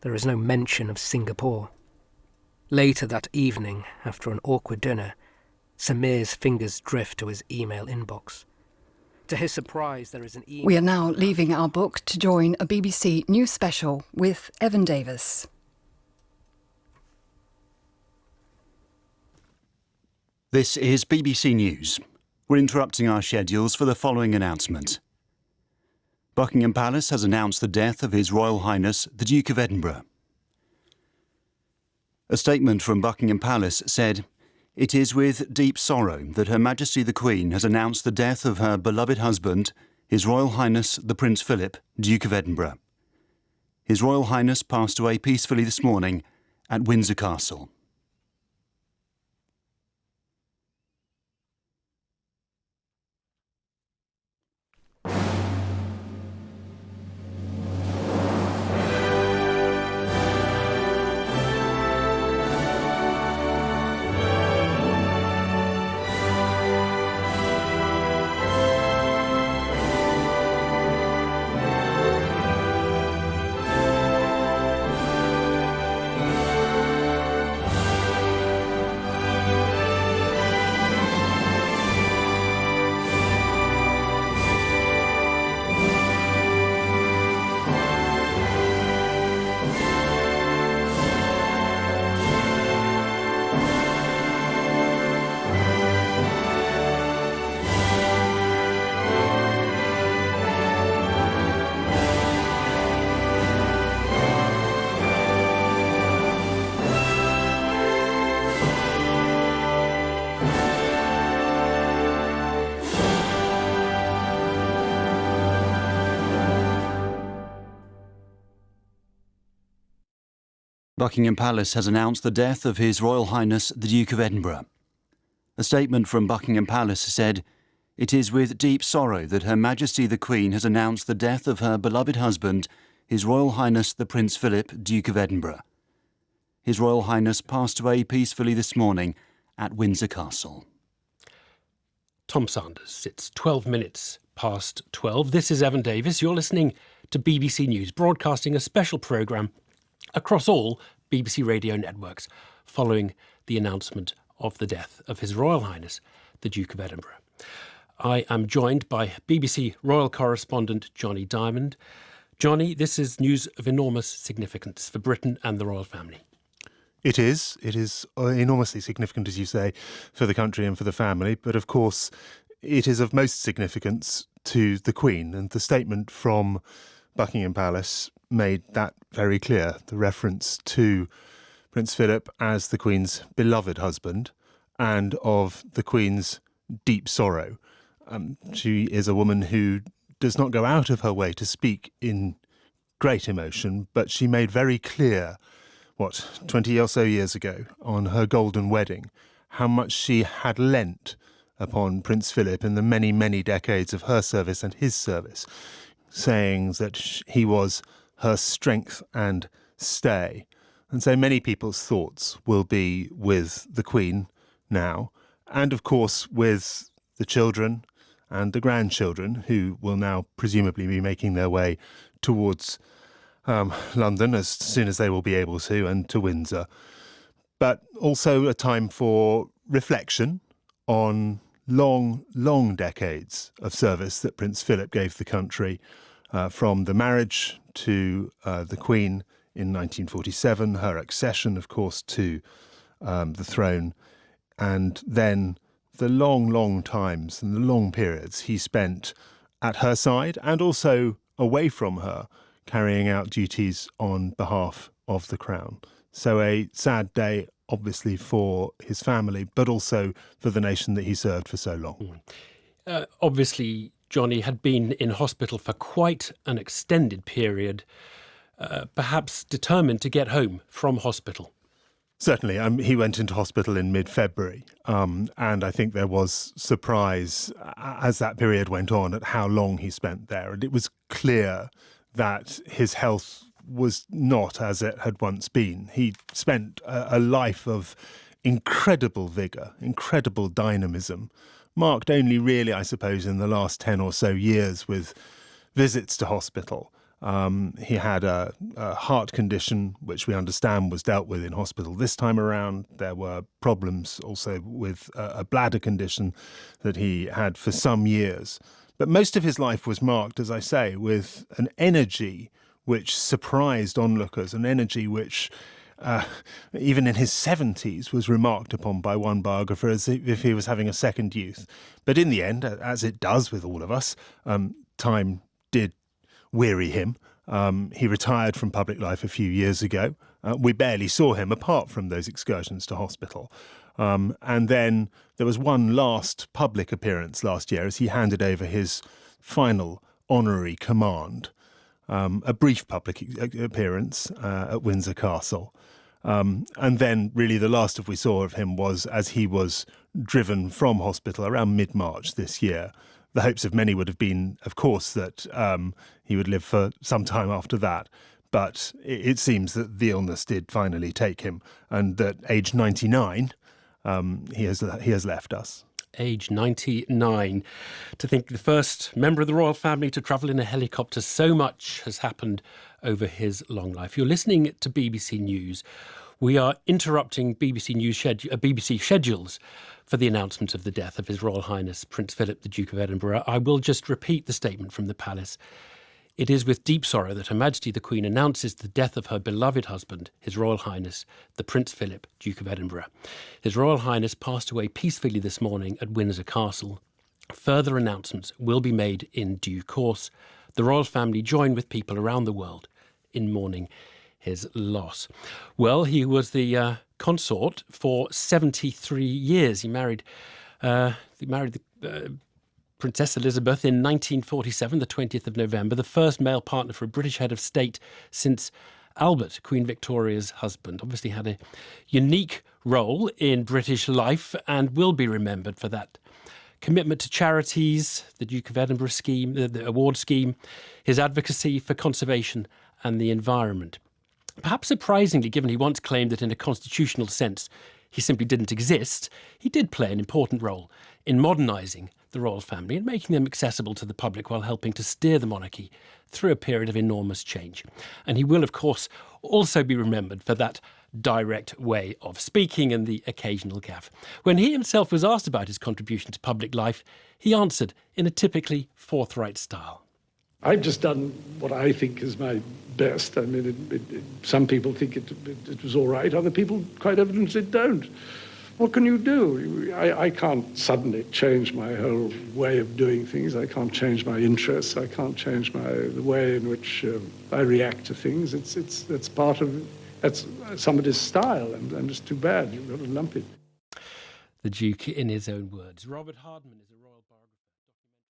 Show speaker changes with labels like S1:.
S1: there is no mention of Singapore. Later that evening, after an awkward dinner, Samir's fingers drift to his email inbox. To his surprise, there is an email...
S2: We are now leaving our book to join a BBC News special with Evan Davis.
S3: This is BBC News. We're interrupting our schedules for the following announcement. Buckingham Palace has announced the death of His Royal Highness the Duke of Edinburgh. A statement from Buckingham Palace said, "It is with deep sorrow that Her Majesty the Queen has announced the death of her beloved husband, His Royal Highness the Prince Philip, Duke of Edinburgh. His Royal Highness passed away peacefully this morning at Windsor Castle." Buckingham Palace has announced the death of His Royal Highness the Duke of Edinburgh. A statement from Buckingham Palace said, "It is with deep sorrow that Her Majesty the Queen has announced the death of her beloved husband, His Royal Highness the Prince Philip, Duke of Edinburgh. His Royal Highness passed away peacefully this morning at Windsor Castle."
S4: Tom Sanders, it's 12 minutes past 12. This is Evan Davis. You're listening to BBC News, broadcasting a special programme across all BBC radio networks following the announcement of the death of His Royal Highness, the Duke of Edinburgh. I am joined by BBC Royal Correspondent Johnny Diamond. Johnny, this is news of enormous significance for Britain and the royal family.
S5: It is. It is enormously significant, as you say, for the country and for the family. But of course, it is of most significance to the Queen. And the statement from Buckingham Palace made that very clear. The reference to Prince Philip as the Queen's beloved husband and of the Queen's deep sorrow. She is a woman who does not go out of her way to speak in great emotion, but she made very clear 20 or so years ago on her golden wedding, how much she had lent upon Prince Philip in the many, many decades of her service and his service, saying that he was her strength and stay. And so many people's thoughts will be with the Queen now, and of course with the children and the grandchildren who will now presumably be making their way towards London as soon as they will be able to, and to Windsor. But also a time for reflection on long decades of service that Prince Philip gave the country, from the marriage to the Queen in 1947, her accession, of course, to the throne, and then the long times and the long periods he spent at her side and also away from her, carrying out duties on behalf of the Crown. So a sad day, obviously, for his family, but also for the nation that he served for so long.
S4: Obviously, Johnny had been in hospital for quite an extended period, perhaps determined to get home from hospital.
S5: Certainly. He went into hospital in mid-February, and I think there was surprise as that period went on at how long he spent there. And it was clear that his health was not as it had once been. He spent a life of incredible vigour, incredible dynamism, marked only really, I suppose, in the last 10 or so years with visits to hospital He had a heart condition, which we understand was dealt with in hospital this time around. There were problems also with a bladder condition that he had for some years. But most of his life was marked, as I say, with an energy which surprised onlookers, an energy which, even in his 70s, was remarked upon by one biographer as if he was having a second youth. But in the end, as it does with all of us, time did weary him. He retired from public life a few years ago. We barely saw him apart from those excursions to hospital. And then there was one last public appearance last year as he handed over his final honorary command, a brief public appearance at Windsor Castle. And then really the last we saw of him was as he was driven from hospital around mid-March this year. The hopes of many would have been, of course, that he would live for some time after that. But it seems that the illness did finally take him, and that aged 99, he has left us.
S4: Age 99. To think the first member of the royal family to travel in a helicopter, so much has happened over his long life. You're listening to BBC News. We are interrupting BBC schedules for the announcement of the death of His Royal Highness Prince Philip, the Duke of Edinburgh. I will just repeat the statement from the palace. It is with deep sorrow that Her Majesty the Queen announces the death of her beloved husband, His Royal Highness, the Prince Philip, Duke of Edinburgh. His Royal Highness passed away peacefully this morning at Windsor Castle. Further announcements will be made in due course. The royal family join with people around the world in mourning his loss. Well, he was the consort for 73 years. He married Princess Elizabeth in 1947, the 20th of November, the first male partner for a British head of state since Albert, Queen Victoria's husband. Obviously had a unique role in British life and will be remembered for that commitment to charities, the Duke of Edinburgh scheme, the award scheme, his advocacy for conservation and the environment. Perhaps surprisingly, given he once claimed that in a constitutional sense he simply didn't exist, he did play an important role in modernising the royal family and making them accessible to the public while helping to steer the monarchy through a period of enormous change. And he will, of course, also be remembered for that direct way of speaking and the occasional gaffe. When he himself was asked about his contribution to public life, he answered in a typically forthright style.
S6: I've just done what I think is my best. I mean, some people think it was all right. Other people, quite evidently, don't. What can you do? I can't suddenly change my whole way of doing things. I can't change my interests. I can't change the way in which I react to things. That's somebody's style, and it's too bad. You've got to lump it.
S4: The Duke in his own words. Robert Hardman is a royal biographer.